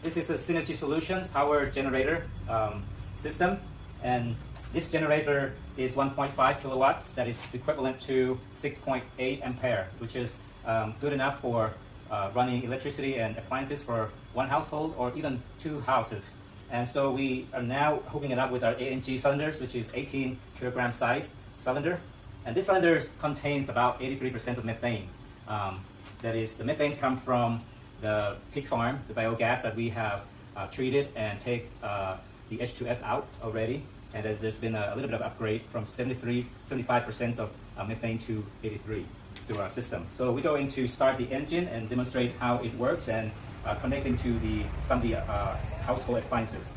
This is a Cenergy Solutions power generator system, and this generator is 1.5 kilowatts. That is equivalent to 6.8 ampere, which is good enough for running electricity and appliances for one household or even two houses. And so we are now hooking it up with our ANG cylinders, which is 18 kilogram size cylinder. And this cylinder contains about 83% of methane. That is, the methanes come from the pig farm, the biogas that we have treated and take the H2S out already. And there's been a little bit of upgrade from 75% of methane to 83 through our system. So we're going to start the engine and demonstrate how it works and connecting to some of the household appliances.